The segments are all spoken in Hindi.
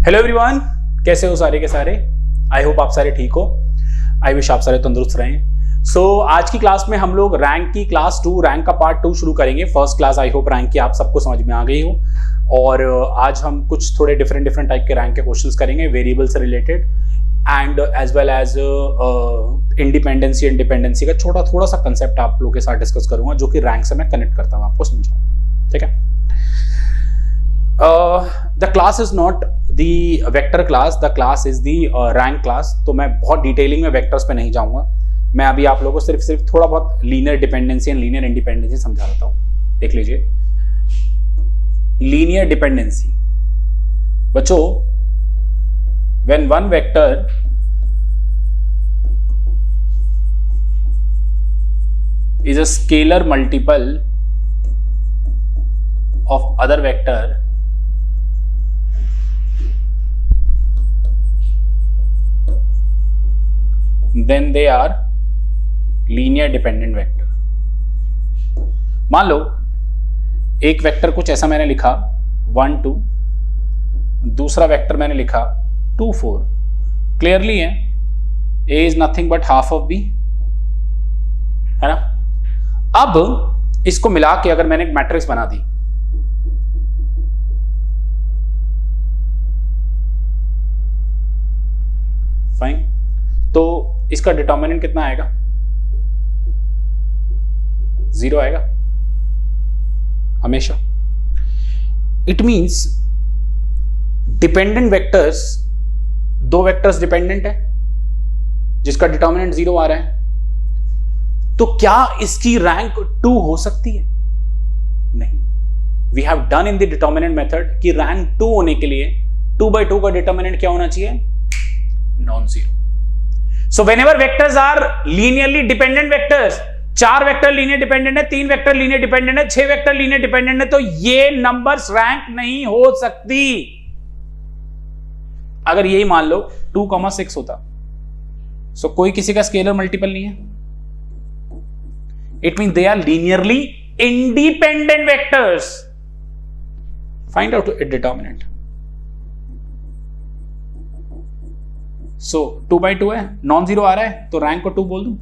हेलो एवरीवन, कैसे हो सारे के सारे। आई होप आप सारे ठीक हो। आई विश आप सारे तंदुरुस्त रहें। सो आज की क्लास में हम लोग रैंक की क्लास 2 रैंक का पार्ट 2 शुरू करेंगे। First class I hope rank की आप सबको समझ में आ गई हो। और आज हम कुछ थोड़े डिफरेंट टाइप के रैंक के क्वेश्चंस करेंगे, वेरिएबल से related and as well as independency and dependency का थोड़ा सा कंसेप्ट आप लोगों के साथ डिस्कस करूंगा, जो कि रैंक से मैं कनेक्ट करता हूँ, आपको समझाऊँ। ठीक है। The class is not the vector class, the class is the rank class। तो मैं बहुत डिटेलिंग में वेक्टर्स पे नहीं जाऊंगा। मैं अभी आप लोगों को सिर्फ थोड़ा बहुत linear dependency and linear independency समझा देता हूं। देख लीजिए, लीनियर डिपेंडेंसी बच्चों, when one vector is a scalar multiple of other vector, then they are linear dependent vector। मान लो एक वेक्टर कुछ ऐसा मैंने लिखा 1 2, दूसरा वेक्टर मैंने लिखा 2 4। क्लियरली है, a is nothing but half of b, है ना। अब इसको मिला के अगर मैंने एक मैट्रिक्स बना दी, फाइन, तो इसका डिटर्मिनेंट कितना आएगा? 0 आएगा हमेशा। It means dependent vectors, 2 vectors dependent है जिसका डिटर्मिनेंट 0 आ रहा है, तो क्या इसकी रैंक 2 हो सकती है? नहीं। We have done in the determinant method कि रैंक 2 होने के लिए 2/2 का डिटर्मिनेंट क्या होना चाहिए? Non zero. So whenever vectors are linearly dependent vectors, 4 vector linear dependent है, 3 वेक्टर लीनियर डिपेंडेंट है, 6 वेक्टर लीनियर डिपेंडेंट है, तो ये नंबर्स रैंक नहीं हो सकती। अगर यही मान लो 2,6 होता, सो कोई किसी का स्केलर मल्टीपल नहीं है। It mean they are linearly independent vectors. Find out it determinant. So 2/2 है, नॉन जीरो आ रहा है, तो रैंक को 2 बोल दूं।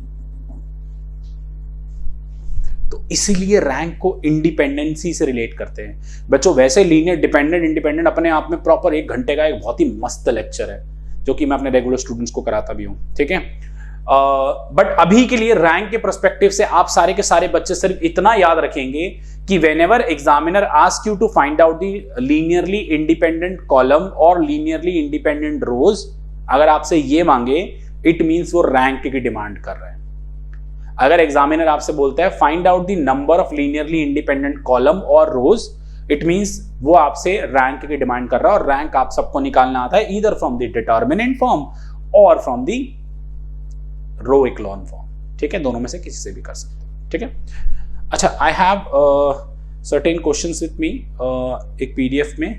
तो इसीलिए रैंक को इंडिपेंडेंसी से रिलेट करते हैं बच्चों। वैसे लीनियर डिपेंडेंट इंडिपेंडेंट अपने आप में प्रॉपर 1 घंटे का एक बहुत ही मस्त लेक्चर है, जो कि मैं अपने रेगुलर स्टूडेंट्स को कराता भी हूं। ठीक है। बट अभी के लिए रैंक के पर्सपेक्टिव से आप सारे के सारे बच्चे सिर्फ इतना याद रखेंगे कि whenever examiner ask you to find out the linearly independent column और लीनियरली इंडिपेंडेंट रोज, अगर आपसे ये मांगे, इट मींस वो रैंक की डिमांड कर रहे हैं। अगर एग्जामिनर आपसे बोलता है find out the number of linearly independent column और रोज, इट मींस वो आपसे रैंक की डिमांड कर रहा है। और रैंक आप सबको निकालना आता है either from the determinant form और फ्रॉम द रो इक्लॉन फॉर्म। ठीक है, दोनों में से किसी से भी कर सकते हैं। ठीक है। अच्छा, I have certain questions with me एक पीडीएफ में,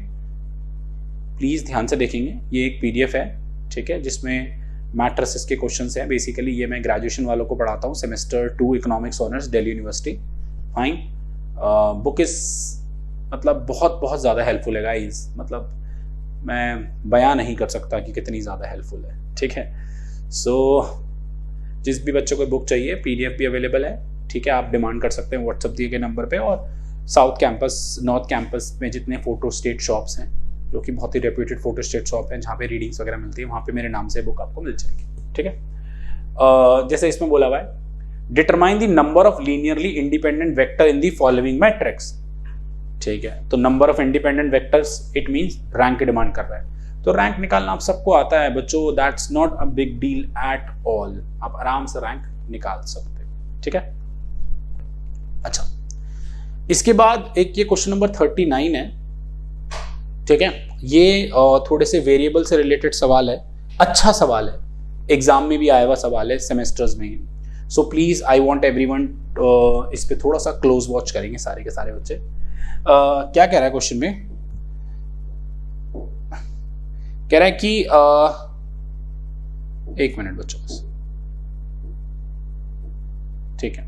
प्लीज ध्यान से देखेंगे। ये एक पीडीएफ है, ठीक है, जिसमें मैट्रिसेस के क्वेश्चंस हैं। बेसिकली ये मैं ग्रेजुएशन वालों को पढ़ाता हूँ, semester 2 economics honours, Delhi university. Fine. Book is मतलब बहुत ज़्यादा हेल्पफुल है गाइस। मतलब मैं बयां नहीं कर सकता कि कितनी ज़्यादा हेल्पफुल है। ठीक है। सो जिस भी बच्चों को बुक चाहिए, पीडीएफ भी अवेलेबल है। ठीक है, आप डिमांड कर सकते हैं व्हाट्सएप दिए गए नंबर पे। और साउथ कैंपस, नॉर्थ कैंपस में जितने फोटो स्टेट शॉप्स हैं, जो कि बहुत ही रेप्यूटेड फोटो स्टेट शॉप है, जहाँ पे रीडिंग्स वगैरह मिलती है, वहाँ पे मेरे नाम से बुक आपको मिल जाएगी। ठीक है। जैसे इसमें बोला हुआ है, determine the number of linearly independent vector in the following matrix. ठीक है, तो number of independent vectors, it means rank की डिमांड कर रहा है। तो रैंक निकालना आप सबको आता है बच्चों, that's not a big deal at all. आप आराम से रैंक निकाल सकते हैं। ठीक है। अच्छा, इसके बाद एक ये क्वेश्चन नंबर 39 है। ठीक है, ये थोड़े से वेरिएबल से रिलेटेड सवाल है। अच्छा सवाल है, एग्जाम में भी आया हुआ सवाल है, सेमेस्टर्स में। So please I want everyone इस पे थोड़ा सा क्लोज वॉच करेंगे सारे के सारे बच्चे। क्या कह रहा है क्वेश्चन में? कह रहा है कि 1 मिनट बच्चों बस। ठीक है,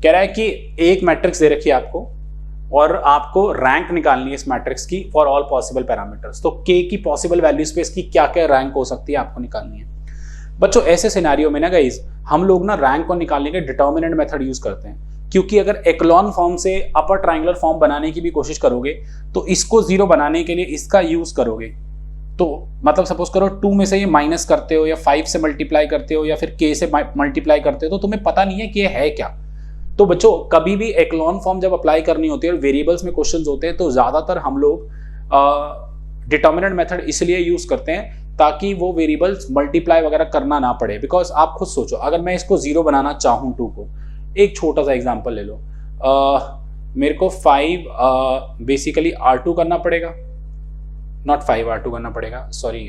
कह रहा है कि एक मैट्रिक्स दे रखी है आपको, और आपको रैंक निकालनी है इस मैट्रिक्स की फॉर ऑल पॉसिबल पैरामीटर्स। तो k की पॉसिबल वैल्यूज पे इसकी क्या क्या रैंक हो सकती है आपको निकालनी है। बच्चों ऐसे सिनेरियो में ना गाइस हम लोग ना रैंक को निकालने के डिटर्मिनेंट मेथड यूज करते हैं, क्योंकि अगर एक्लॉन फॉर्म से अपर ट्रायंगुलर फॉर्म बनाने की भी कोशिश करोगे तो इसको 0 बनाने के लिए इसका यूज करोगे। तो मतलब सपोज करो 2 में से ये माइनस करते हो या 5 से मल्टीप्लाई करते हो या फिर k से मल्टीप्लाई करते हो तो तुम्हें पता नहीं है कि ये है क्या। तो बच्चों कभी भी एक्लॉन फॉर्म जब अप्लाई करनी होती है और वेरिएबल्स में क्वेश्चंस होते हैं तो ज्यादातर हम लोग डिटर्मिनेंट मेथड इसलिए यूज करते हैं ताकि वो वेरिएबल्स मल्टीप्लाई वगैरह करना ना पड़े। बिकॉज आप खुद सोचो, अगर मैं इसको 0 बनाना चाहूँ 2 को, एक छोटा सा एग्जांपल ले लो, मेरे को 5 बेसिकली R2 करना पड़ेगा, नॉट 5 R2 करना पड़ेगा, सॉरी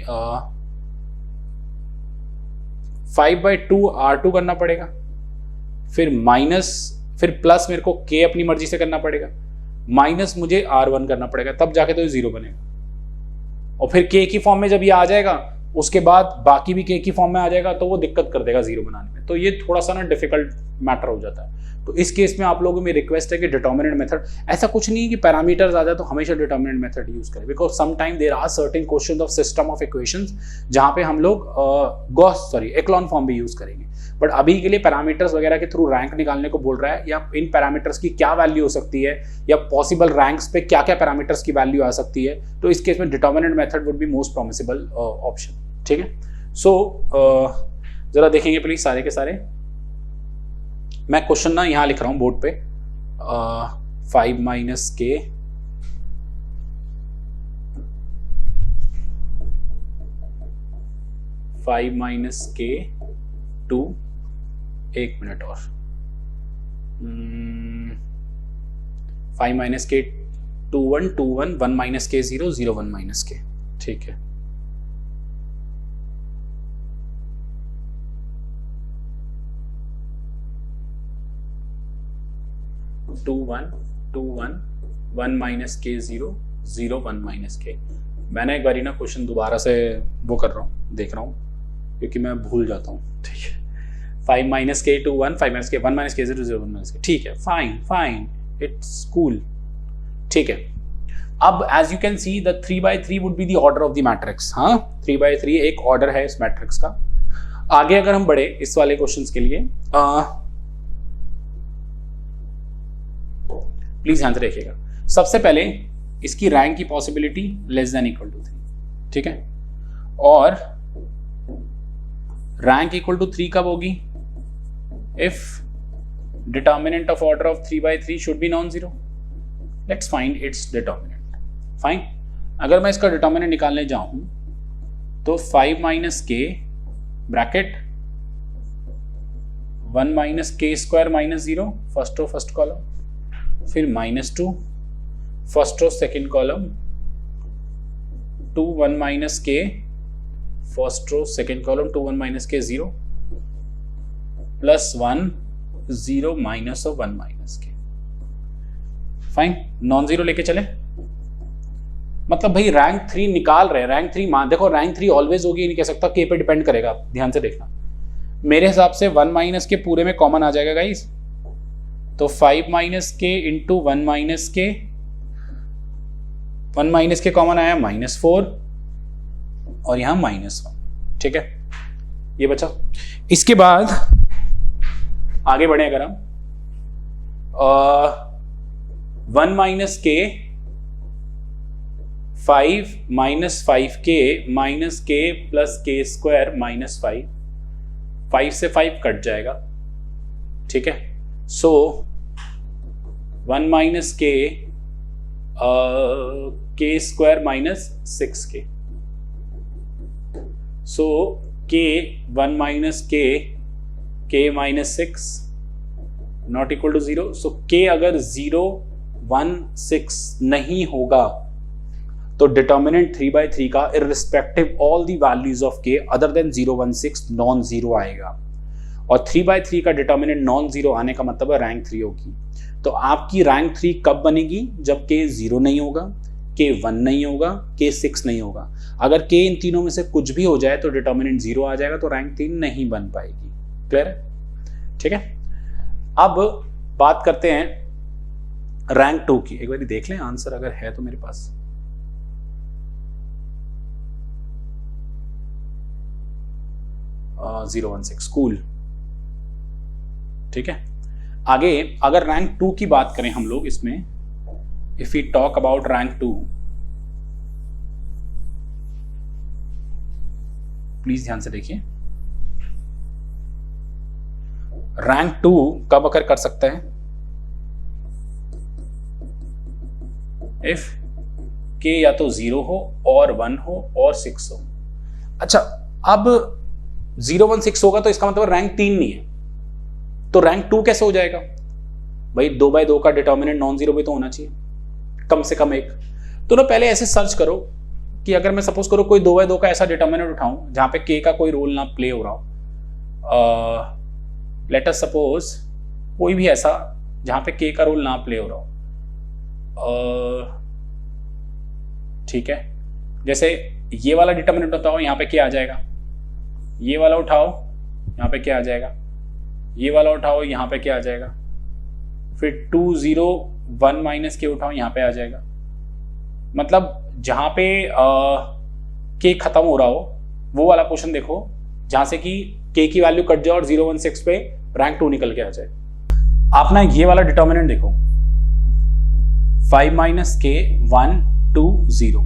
5/2 R2 करना पड़ेगा, फिर माइनस, फिर प्लस मेरे को k अपनी मर्जी से करना पड़ेगा, माइनस मुझे R1 करना पड़ेगा, तब जाके तो ये 0 बनेगा। और फिर k की फॉर्म में जब ये आ जाएगा उसके बाद बाकी भी k की फॉर्म में आ जाएगा तो वो दिक्कत कर देगा 0 बनाने में। तो ये थोड़ा सा ना डिफिकल्ट मैटर हो जाता है। तो इस केस में आप लोगों में रिक्वेस्ट है कि डिटर्मिनेंट मेथड, ऐसा कुछ नहीं है कि पैरामीटर्स आ जाए तो हमेशा डिटर्मिनेंट मेथड यूज करें, because some time there are certain questions of system of equations जहां पे हम लोग एक्लॉन फॉर्म भी यूज करेंगे। बट अभी के लिए पैरामीटर्स वगैरह के थ्रू रैंक निकालने को बोल रहा है, या इन पैरामीटर्स की क्या वैल्यू हो सकती है या पॉसिबल रैंक्स पे क्या क्या पैरामीटर्स की वैल्यू आ सकती है, तो इस केस में determinant method would be most promisable option. ठीक है, सो जरा देखेंगे प्लीज सारे के सारे। मैं क्वेश्चन ना यहां लिख रहा हूं बोर्ड पे, 5 माइनस k टू, एक मिनट और, 5 minus k 2 1 2 1 1 minus k 0 0 1 minus k। ठीक है, two one 1 minus k 0 0 1 minus k। मैंने एक बारी ना क्वेश्चन दोबारा से वो कर रहा हूँ, देख रहा हूँ क्योंकि मैं भूल जाता हूँ। ठीक है, 5 minus k 2 1 5 minus k 1 minus k 0 0 1 minus k। ठीक है, फाइन, इट्स कूल। ठीक है, अब as you can see the 3/3 would be the order of the matrix. हाँ, 3/3 एक ऑर्डर है इस मैट्रिक्स का। आगे अगर हम बढ़े इस वाले क्वेश्चन के लिए, प्लीज ध्यान से देखिएगा। सबसे पहले इसकी रैंक की possibility less than equal to 3। ठीक है, और रैंक इक्वल टू 3 कब होगी? If determinant of order of 3/3 should be non zero. Let's find its determinant. Fine, अगर मैं इसका डिटर्मिनेंट निकालने जाऊं तो 5 minus k bracket 1 minus k square minus 0 first row first column, फिर -2 first row second column, 2 1 minus k first row second column, 2 1 minus k 0 plus 1 0 minus of 1 minus k। Fine, non zero लेके चले, मतलब भाई रैंक 3 निकाल रहे हैं। रैंक 3 मान देखो, रैंक 3 ऑलवेज होगी नहीं कह सकता, k पे डिपेंड करेगा। ध्यान से देखना, मेरे हिसाब से 1 माइनस के पूरे में कॉमन आ जाएगा गाइस। तो 5 minus k into 1 minus k, 1 minus के कॉमन आया -4 और यहां -1। ठीक है, ये बचा। इसके बाद आगे बढ़े अगर हम 1 minus k 5 minus 5k minus k plus k square minus 5 से 5 कट जाएगा। ठीक है, so 1 minus k k square minus 6k, so k 1 minus k minus 6 not equal to 0। So k अगर 0 1 6 नहीं होगा तो डिटर्मिनेंट 3/3 का irrespective all the values of k other than 0 1 6 non zero आएगा। और 3/3 का डिटर्मिनेंट नॉन जीरो आने का मतलब है रैंक 3 होगी। तो आपकी रैंक 3 कब बनेगी? जब k 0 नहीं होगा, k 1 नहीं होगा, k 6 नहीं होगा। अगर k इन तीनों में से कुछ भी हो जाए तो डिटर्मिनेंट 0 आ जाएगा, तो रैंक 3 नहीं बन पाएगी। क्लियर है? ठीक है, अब बात करते हैं रैंक 2 की एक बार देख लें आंसर अगर है तो मेरे पास। uh, 016 cool. ठीक है, आगे अगर रैंक 2 की बात करें हम लोग इसमें, if we talk about rank 2, please ध्यान से देखिए, रैंक 2 कब अकर कर सकता है? इफ के या तो 0 हो और 1 हो और 6 हो। अच्छा, अब 016 होगा तो इसका मतलब रैंक 3 नहीं है, तो रैंक 2 कैसे हो जाएगा? भाई 2/2 का डिटर्मिनेंट नॉन जीरो भी तो होना चाहिए, कम से कम एक। तो ना पहले ऐसे सर्च करो कि अगर मैं सपोज करो कोई 2/2 का ऐसा डिटर्मिनेंट उठाऊं जहां पे के का कोई रोल ना प्ले हो रहा हो, लेट अस सपोज कोई भी ऐसा जहां पे के का रोल ना प्ले हो रहा हो, ठीक है, जैसे ये वाला डिटर्मिनेंट उठाओ, यहां पे क्या आ जाएगा, ये वाला उठाओ यहां पे क्या आ जाएगा, ये वाला उठाओ यहां पे क्या आ जाएगा, फिर 2 0 1 माइनस के उठाओ यहां पे आ जाएगा। मतलब जहां पे के खत्म हो रहा हो वो वाला पोर्शन देखो जहां से कि के की वैल्यू कट जाए और 016 पे रैंक 2 निकल के आ जाए। आप ना ये वाला डिटर्मिनेंट देखो, 5 माइनस के 1 2 0,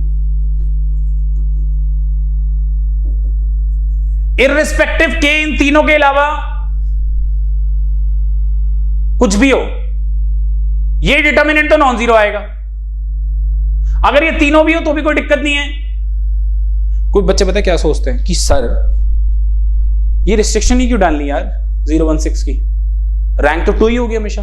इररिस्पेक्टिव के इन तीनों के अलावा कुछ भी हो, ये डिटर्मिनेंट तो नॉन जीरो आएगा। अगर ये तीनों भी हो तो भी कोई दिक्कत नहीं है। कोई बच्चे पता है क्या सोचते हैं कि सर ये रिस्ट्रिक्शन ही क्यों डालनी यार 016 की, रैंक तो 2 ही होगी हमेशा,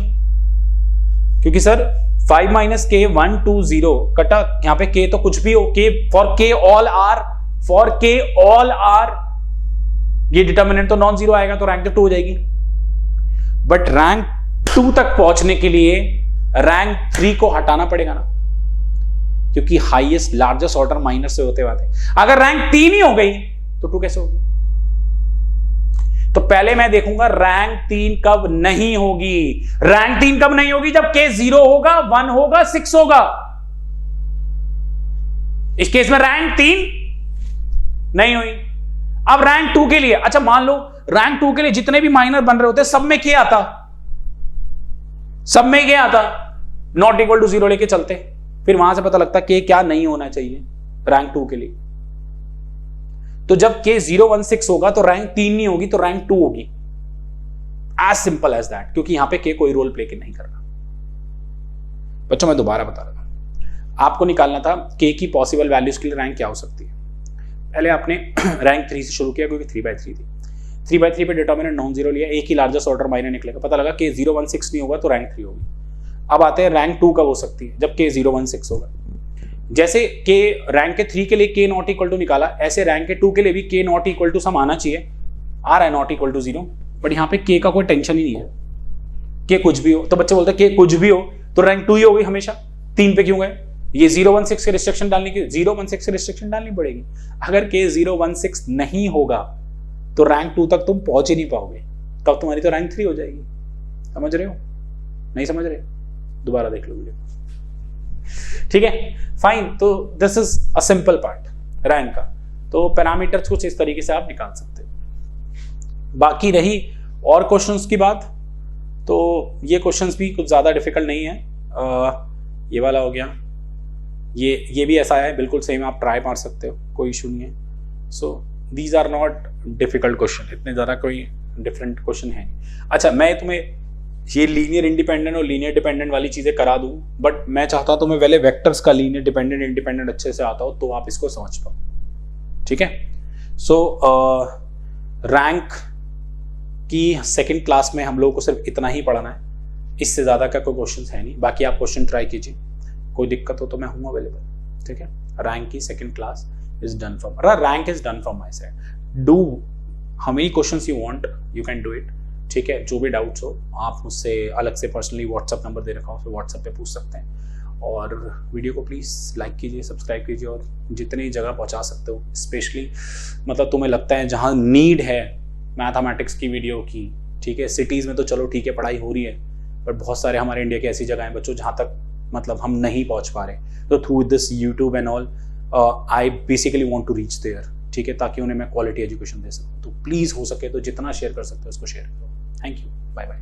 क्योंकि सर 5 माइनस के 1 2 0 कटा, यहां पे के तो कुछ भी हो, के फॉर के ऑल आर, फॉर के ऑल आर, ये डिटर्मिनेंट तो नॉन जीरो आएगा, तो रैंक तो 2 हो जाएगी। बट रैंक 2 तक पहुंचने के लिए रैंक 3 को हटाना पड़ेगा ना, क्योंकि हाईएस्ट लार्जेस्ट ऑर्डर माइनस से होते हुए, अगर रैंक 3 ही हो गई तो 2 कैसे होगी? तो पहले मैं देखूंगा रैंक 3 कब नहीं होगी। रैंक 3 कब नहीं होगी? जब के 0 होगा, 1 होगा, 6 होगा। इस केस में रैंक 3 नहीं हुई। अब रैंक 2 के लिए, अच्छा मान लो रैंक 2 के लिए जितने भी माइनर बन रहे होते सब में क्या आता, सब में क्या आता, नॉट इक्वल टू 0 लेके चलते, फिर वहां से पता लगता कि क्या नहीं होना चाहिए रैंक 2 के लिए। तो जब के 016 होगा तो रैंक 3 नहीं होगी, तो रैंक 2 होगी। एज सिंपल एज दैट, क्योंकि यहां पे के कोई रोल प्ले नहीं कर रहा। बच्चों मैं दोबारा बता रहा हूं, आपको निकालना था के की पॉसिबल वैल्यूज के लिए रैंक क्या हो सकती है। पहले आपने रैंक 3 से शुरू किया क्योंकि 3/3 थी, 3/3 पे डिटर्मिनेंट नॉन जीरो लिया, एक ही लार्जेस्ट ऑर्डर माइनर निकलेगा, पता लगा कि 016 नहीं होगा तो रैंक 3 होगी। अब आते हैं रैंक 2 कब हो सकती है, जब के 016 होगा। जैसे के रैंक के 3 के लिए के नॉट इक्वल टू निकाला, ऐसे रैंक के 2 के लिए भी के नॉट इक्वल टू सम आना चाहिए, आ रहा है नॉट इक्वल टू 0, बट यहाँ पे के का कोई टेंशन ही नहीं है, के कुछ भी हो। तो बच्चे बोलते हैं के कुछ भी हो तो रैंक 2 ही हो गई हमेशा, 3 पे क्यों गए? ये 016 के रिस्ट्रिक्शन डालने की, 016 के रिस्ट्रिक्शन डालनी पड़ेगी। अगर के 016 नहीं होगा तो रैंक 2 तक तुम पहुंच ही नहीं पाओगे, तब तुम्हारी तो रैंक 3 हो जाएगी। समझ रहे हो? नहीं समझ रहे? दोबारा देख लो वीडियो, ठीक है, फाइन। तो this is a simple part rank का। तो पैरामीटर्स कुछ इस तरीके से आप निकाल सकते हो। बाकी रही और क्वेश्चंस की बात, तो ये क्वेश्चंस भी कुछ ज्यादा डिफिकल्ट नहीं है। ये वाला हो गया, ये भी ऐसा है, बिल्कुल सेम, आप ट्राई मार सकते हो, कोई इशू नहीं है। So these are not difficult question, इतने ज्यादा कोई डिफरेंट क्वेश्चन है नहीं। अच्छा, मैं तुम्हें ये लीनियर इंडिपेंडेंट और लीनियर डिपेंडेंट वाली चीजें करा दूं, बट मैं चाहता हूं तुम्हें पहले वेक्टर्स का लीनियर डिपेंडेंट इंडिपेंडेंट अच्छे से आता हो तो आप इसको समझ पाओ, ठीक है। सो रैंक की सेकंड क्लास में हम लोगों को सिर्फ इतना ही पढ़ना है, इससे ज्यादा का कोई क्वेश्चन है नहीं। बाकी आप क्वेश्चन ट्राई कीजिए, कोई दिक्कत हो तो मैं हूं अवेलेबल, ठीक है। रैंक की second class is done from, rank is done from my side. Do how many questions you want, you can do it, ठीक है। जो भी डाउट्स हो आप मुझसे अलग से पर्सनली व्हाट्सएप नंबर दे रखा हो, तो व्हाट्सएप पे पूछ सकते हैं। और वीडियो को प्लीज़ लाइक कीजिए, सब्सक्राइब कीजिए, और जितनी जगह पहुंचा सकते हो, स्पेशली मतलब तुम्हें लगता है जहां नीड है मैथमेटिक्स की वीडियो की, ठीक है। सिटीज़ में तो चलो ठीक है पढ़ाई हो रही है, बट बहुत सारे हमारे इंडिया की ऐसी जगह हैं बच्चों जहाँ तक मतलब हम नहीं पहुंच पा रहे। तो through this YouTube and all I basically want to reach there, ठीक है, ताकि उन्हें मैं क्वालिटी एजुकेशन दे सकूँ। तो प्लीज़ हो सके तो जितना शेयर कर सकते हो उसको शेयर करो। Thank you, bye bye.